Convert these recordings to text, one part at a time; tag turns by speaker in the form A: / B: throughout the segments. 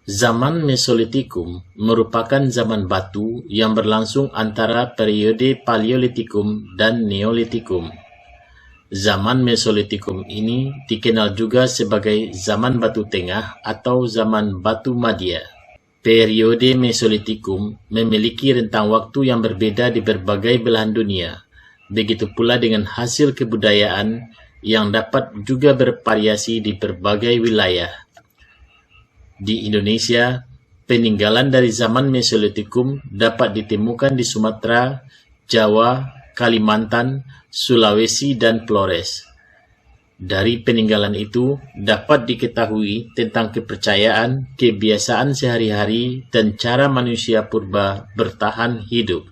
A: Zaman Mesolitikum merupakan zaman batu yang berlangsung antara periode Paleolitikum dan Neolitikum. Zaman Mesolitikum ini dikenal juga sebagai zaman batu tengah atau zaman batu madya. Periode Mesolitikum memiliki rentang waktu yang berbeda di berbagai belahan dunia. Begitu pula dengan hasil kebudayaan yang dapat juga bervariasi di berbagai wilayah. Di Indonesia, peninggalan dari zaman Mesolitikum dapat ditemukan di Sumatera, Jawa, Kalimantan, Sulawesi, dan Flores. Dari peninggalan itu dapat diketahui tentang kepercayaan, kebiasaan sehari-hari, dan cara manusia purba bertahan hidup.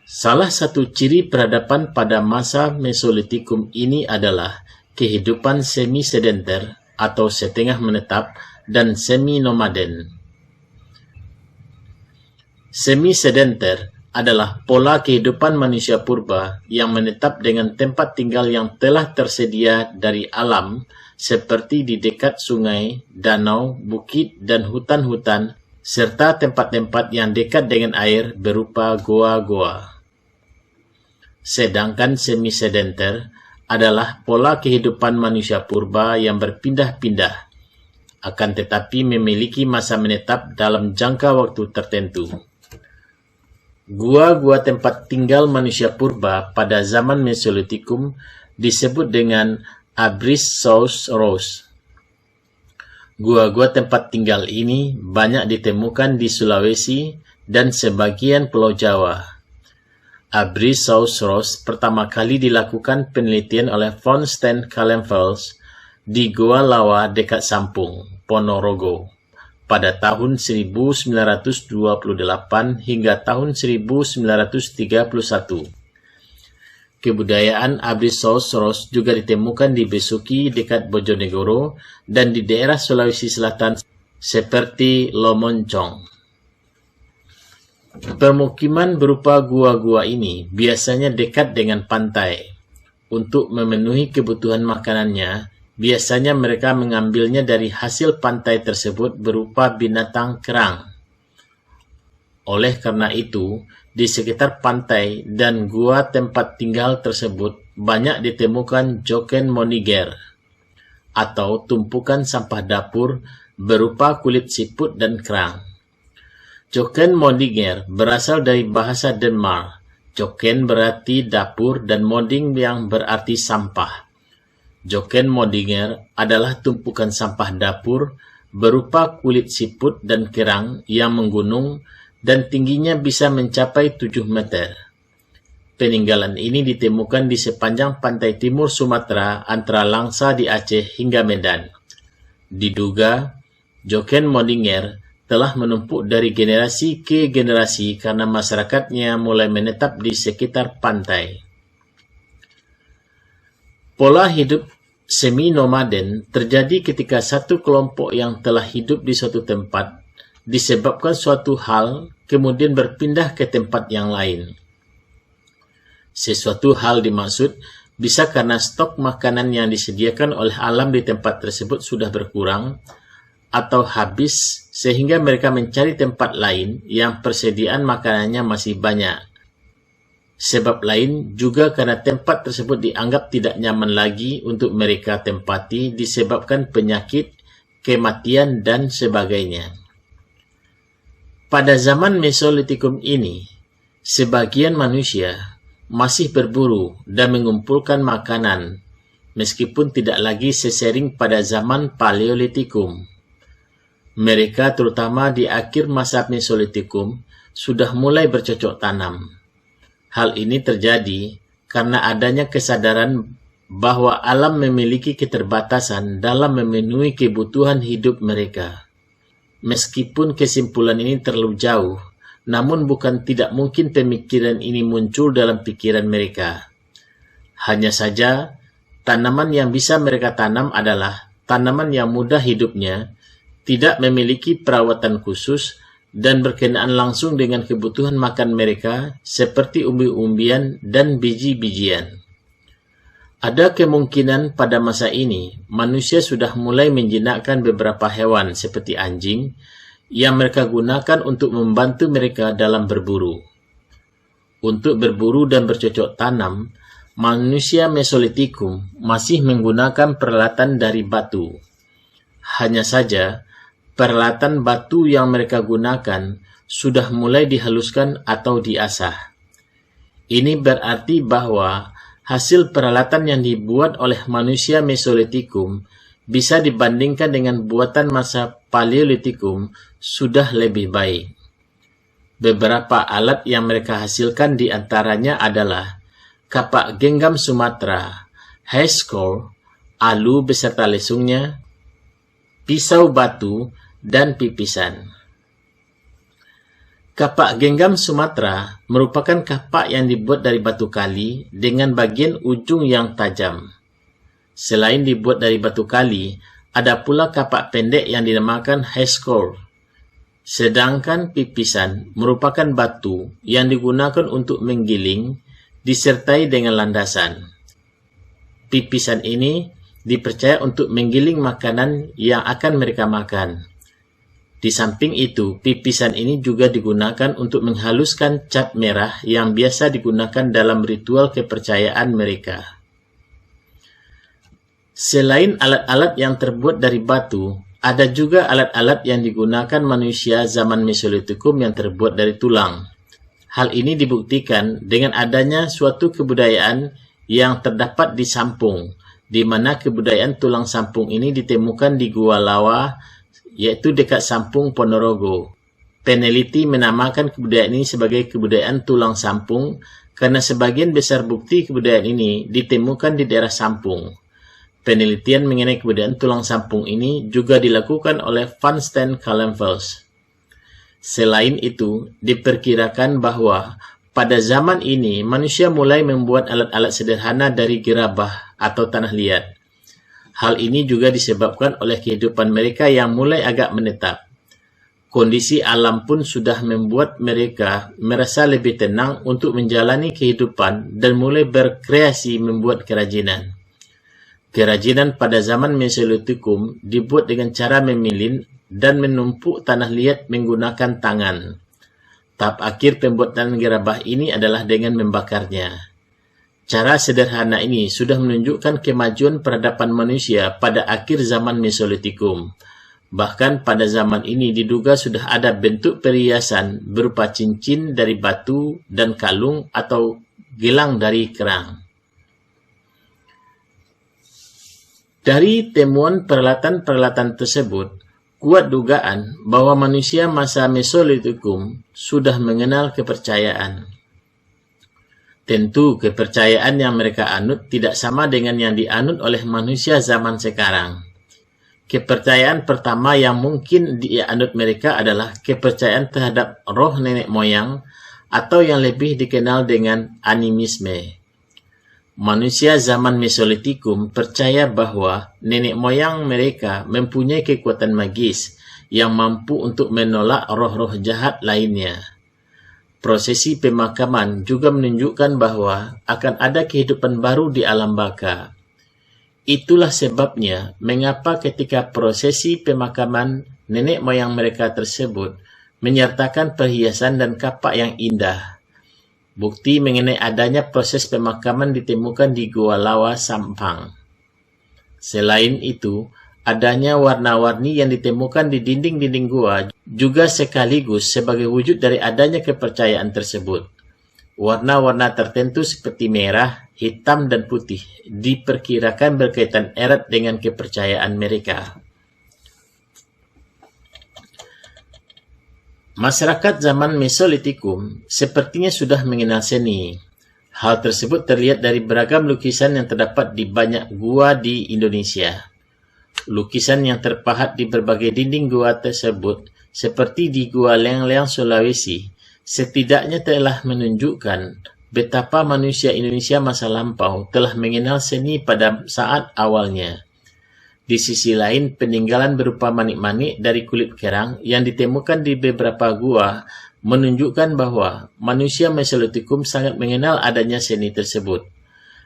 A: Salah satu ciri peradaban pada masa Mesolitikum ini adalah kehidupan semi-sedenter atau setengah menetap dan semi-nomaden. Semi-sedenter adalah pola kehidupan manusia purba yang menetap dengan tempat tinggal yang telah tersedia dari alam seperti di dekat sungai, danau, bukit, dan hutan-hutan, serta tempat-tempat yang dekat dengan air berupa goa-goa. Sedangkan semi-sedenter adalah pola kehidupan manusia purba yang berpindah-pindah, akan tetapi memiliki masa menetap dalam jangka waktu tertentu. Gua-gua tempat tinggal manusia purba pada zaman Mesolitikum disebut dengan Abrissos-ros. Gua-gua tempat tinggal ini banyak ditemukan di Sulawesi dan sebagian Pulau Jawa. Abrissos-ros pertama kali dilakukan penelitian oleh von Steenkalenfels di Goa Lawa dekat Sampung, Ponorogo, pada tahun 1928 hingga tahun 1931. Kebudayaan Abrissos-ros juga ditemukan di Besuki dekat Bojonegoro dan di daerah Sulawesi Selatan seperti Lomoncong. Permukiman berupa gua-gua ini biasanya dekat dengan pantai. Untuk memenuhi kebutuhan makanannya, biasanya mereka mengambilnya dari hasil pantai tersebut berupa binatang kerang. Oleh karena itu, di sekitar pantai dan gua tempat tinggal tersebut banyak ditemukan joken moniger atau tumpukan sampah dapur berupa kulit siput dan kerang. Joken moniger berasal dari bahasa Denmark. Joken berarti dapur dan moding yang berarti sampah. Joken moniger adalah tumpukan sampah dapur berupa kulit siput dan kerang yang menggunung dan tingginya bisa mencapai 7 meter. Peninggalan ini ditemukan di sepanjang pantai timur Sumatera antara Langsa di Aceh hingga Medan. Diduga, joken moniger telah menumpuk dari generasi ke generasi karena masyarakatnya mulai menetap di sekitar pantai. Pola hidup semi-nomaden terjadi ketika satu kelompok yang telah hidup di suatu tempat disebabkan suatu hal kemudian berpindah ke tempat yang lain. Sesuatu hal dimaksud bisa karena stok makanan yang disediakan oleh alam di tempat tersebut sudah berkurang atau habis sehingga mereka mencari tempat lain yang persediaan makanannya masih banyak. Sebab lain juga karena tempat tersebut dianggap tidak nyaman lagi untuk mereka tempati disebabkan penyakit, kematian, dan sebagainya. Pada zaman Mesolitikum ini, sebagian manusia masih berburu dan mengumpulkan makanan, meskipun tidak lagi sesering pada zaman Paleolitikum. Mereka terutama di akhir masa Mesolitikum sudah mulai bercocok tanam. Hal ini terjadi karena adanya kesadaran bahwa alam memiliki keterbatasan dalam memenuhi kebutuhan hidup mereka. Meskipun kesimpulan ini terlalu jauh, namun bukan tidak mungkin pemikiran ini muncul dalam pikiran mereka. Hanya saja, tanaman yang bisa mereka tanam adalah tanaman yang mudah hidupnya, tidak memiliki perawatan khusus, dan berkenaan langsung dengan kebutuhan makan mereka seperti umbi-umbian dan biji-bijian. Ada kemungkinan pada masa ini, manusia sudah mulai menjinakkan beberapa hewan seperti anjing yang mereka gunakan untuk membantu mereka dalam berburu. Untuk berburu dan bercocok tanam, manusia Mesolitikum masih menggunakan peralatan dari batu. Hanya saja, peralatan batu yang mereka gunakan sudah mulai dihaluskan atau diasah. Ini berarti bahwa hasil peralatan yang dibuat oleh manusia Mesolitikum bisa dibandingkan dengan buatan masa Paleolitikum sudah lebih baik. Beberapa alat yang mereka hasilkan di antaranya adalah kapak genggam Sumatera, hairsaw, alu beserta lesungnya, pisau batu, dan pipisan. Kapak genggam Sumatera merupakan kapak yang dibuat dari batu kali dengan bagian ujung yang tajam. Selain dibuat dari batu kali, ada pula kapak pendek yang dinamakan hairsaw. Sedangkan pipisan merupakan batu yang digunakan untuk menggiling disertai dengan landasan. Pipisan ini dipercaya untuk menggiling makanan yang akan mereka makan. Di samping itu, pipisan ini juga digunakan untuk menghaluskan cat merah yang biasa digunakan dalam ritual kepercayaan mereka. Selain alat-alat yang terbuat dari batu, ada juga alat-alat yang digunakan manusia zaman Mesolitikum yang terbuat dari tulang. Hal ini dibuktikan dengan adanya suatu kebudayaan yang terdapat di Sampung, di mana kebudayaan tulang sampung ini ditemukan di Gua Lawa, yaitu dekat Sampung Ponorogo. Peneliti menamakan kebudayaan ini sebagai kebudayaan tulang sampung karena sebagian besar bukti kebudayaan ini ditemukan di daerah Sampung. Penelitian mengenai kebudayaan tulang sampung ini juga dilakukan oleh Van Steen Kallenfels. Selain itu, diperkirakan bahwa pada zaman ini manusia mulai membuat alat-alat sederhana dari gerabah atau tanah liat. Hal ini juga disebabkan oleh kehidupan mereka yang mulai agak menetap. Kondisi alam pun sudah membuat mereka merasa lebih tenang untuk menjalani kehidupan dan mulai berkreasi membuat kerajinan. Kerajinan pada zaman Mesolitikum dibuat dengan cara memilin dan menumpuk tanah liat menggunakan tangan. Tahap akhir pembuatan gerabah ini adalah dengan membakarnya. Cara sederhana ini sudah menunjukkan kemajuan peradaban manusia pada akhir zaman Mesolitikum. Bahkan pada zaman ini diduga sudah ada bentuk perhiasan berupa cincin dari batu dan kalung atau gelang dari kerang. Dari temuan peralatan-peralatan tersebut, kuat dugaan bahwa manusia masa Mesolitikum sudah mengenal kepercayaan. Tentu, kepercayaan yang mereka anut tidak sama dengan yang dianut oleh manusia zaman sekarang. Kepercayaan pertama yang mungkin dianut mereka adalah kepercayaan terhadap roh nenek moyang atau yang lebih dikenal dengan animisme. Manusia zaman Mesolitikum percaya bahwa nenek moyang mereka mempunyai kekuatan magis yang mampu untuk menolak roh-roh jahat lainnya. Prosesi pemakaman juga menunjukkan bahwa akan ada kehidupan baru di alam baka. Itulah sebabnya mengapa ketika prosesi pemakaman nenek moyang mereka tersebut menyertakan perhiasan dan kapak yang indah. Bukti mengenai adanya proses pemakaman ditemukan di Gua Lawa Sampang. Selain itu, adanya warna-warni yang ditemukan di dinding-dinding gua juga sekaligus sebagai wujud dari adanya kepercayaan tersebut. Warna-warna tertentu seperti merah, hitam, dan putih diperkirakan berkaitan erat dengan kepercayaan mereka. Masyarakat zaman Mesolitikum sepertinya sudah mengenal seni. Hal tersebut terlihat dari beragam lukisan yang terdapat di banyak gua di Indonesia. Lukisan yang terpahat di berbagai dinding gua tersebut, seperti di Gua Leng-Leng, Sulawesi, setidaknya telah menunjukkan betapa manusia Indonesia masa lampau telah mengenal seni pada saat awalnya. Di sisi lain, peninggalan berupa manik-manik dari kulit kerang yang ditemukan di beberapa gua menunjukkan bahwa manusia Mesolitikum sangat mengenal adanya seni tersebut.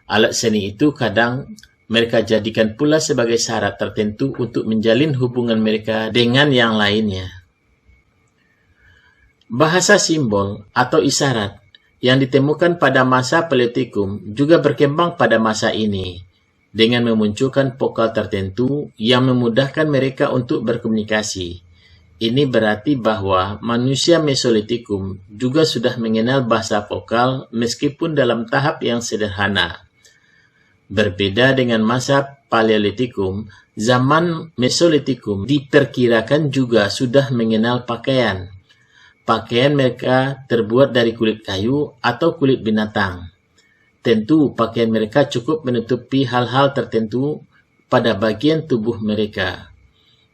A: Alat seni itu kadang mereka jadikan pula sebagai syarat tertentu untuk menjalin hubungan mereka dengan yang lainnya. Bahasa simbol atau isyarat yang ditemukan pada masa Paleolitikum juga berkembang pada masa ini, dengan memunculkan vokal tertentu yang memudahkan mereka untuk berkomunikasi. Ini berarti bahwa manusia Mesolitikum juga sudah mengenal bahasa vokal meskipun dalam tahap yang sederhana. Berbeda dengan masa Paleolitikum, zaman Mesolitikum diperkirakan juga sudah mengenal pakaian. Pakaian mereka terbuat dari kulit kayu atau kulit binatang. Tentu pakaian mereka cukup menutupi hal-hal tertentu pada bagian tubuh mereka.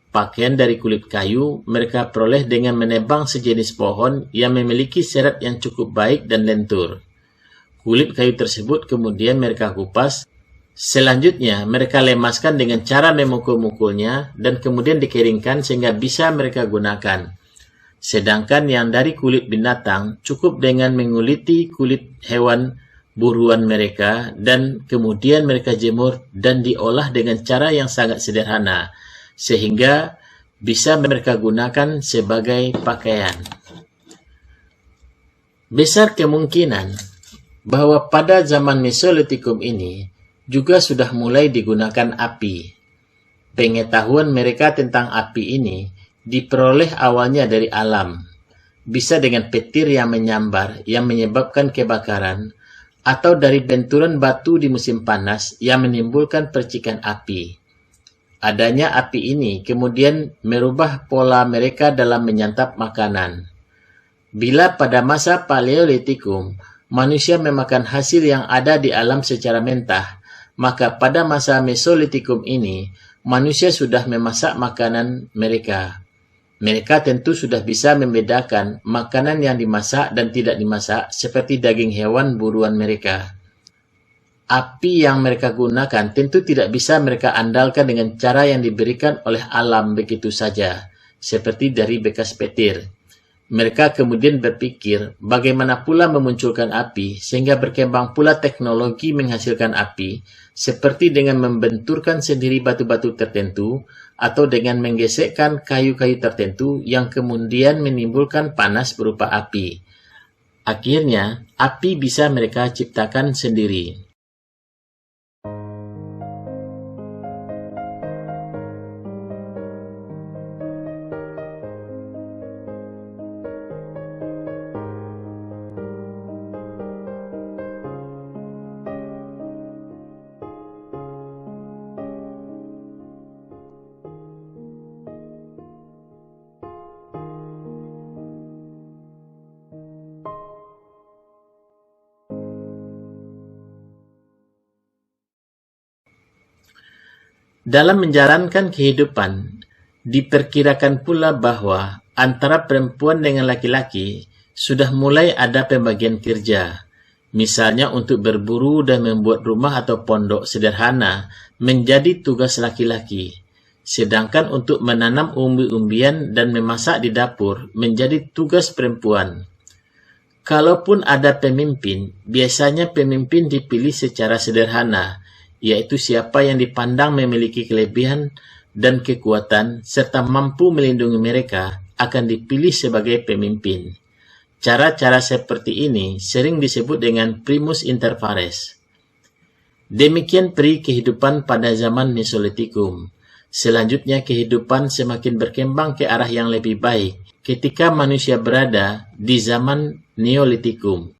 A: Pakaian dari kulit kayu mereka peroleh dengan menebang sejenis pohon yang memiliki serat yang cukup baik dan lentur. Kulit kayu tersebut kemudian mereka kupas. Selanjutnya mereka lemaskan dengan cara memukul-mukulnya dan kemudian dikeringkan sehingga bisa mereka gunakan. Sedangkan yang dari kulit binatang cukup dengan menguliti kulit hewan buruan mereka dan kemudian mereka jemur dan diolah dengan cara yang sangat sederhana sehingga bisa mereka gunakan sebagai pakaian. Besar kemungkinan bahwa pada zaman Mesolitikum ini juga sudah mulai digunakan api. Pengetahuan mereka tentang api ini diperoleh awalnya dari alam, bisa dengan petir yang menyambar yang menyebabkan kebakaran, atau dari benturan batu di musim panas yang menimbulkan percikan api. Adanya api ini kemudian merubah pola mereka dalam menyantap makanan. Bila pada masa Paleolitikum manusia memakan hasil yang ada di alam secara mentah, maka pada masa Mesolitikum ini manusia sudah memasak makanan mereka. Mereka tentu sudah bisa membedakan makanan yang dimasak dan tidak dimasak seperti daging hewan buruan mereka. Api yang mereka gunakan tentu tidak bisa mereka andalkan dengan cara yang diberikan oleh alam begitu saja, seperti dari bekas petir. Mereka kemudian berpikir bagaimana pula memunculkan api sehingga berkembang pula teknologi menghasilkan api, seperti dengan membenturkan sendiri batu-batu tertentu atau dengan menggesekkan kayu-kayu tertentu yang kemudian menimbulkan panas berupa api. Akhirnya, api bisa mereka ciptakan sendiri. Dalam menjalankan kehidupan, diperkirakan pula bahwa antara perempuan dengan laki-laki sudah mulai ada pembagian kerja. Misalnya untuk berburu dan membuat rumah atau pondok sederhana menjadi tugas laki-laki. Sedangkan untuk menanam umbi-umbian dan memasak di dapur menjadi tugas perempuan. Kalaupun ada pemimpin, biasanya pemimpin dipilih secara sederhana, yaitu siapa yang dipandang memiliki kelebihan dan kekuatan serta mampu melindungi mereka akan dipilih sebagai pemimpin. Cara-cara seperti ini sering disebut dengan primus inter pares. Demikian peri kehidupan pada zaman Mesolitikum. Selanjutnya kehidupan semakin berkembang ke arah yang lebih baik ketika manusia berada di zaman Neolitikum.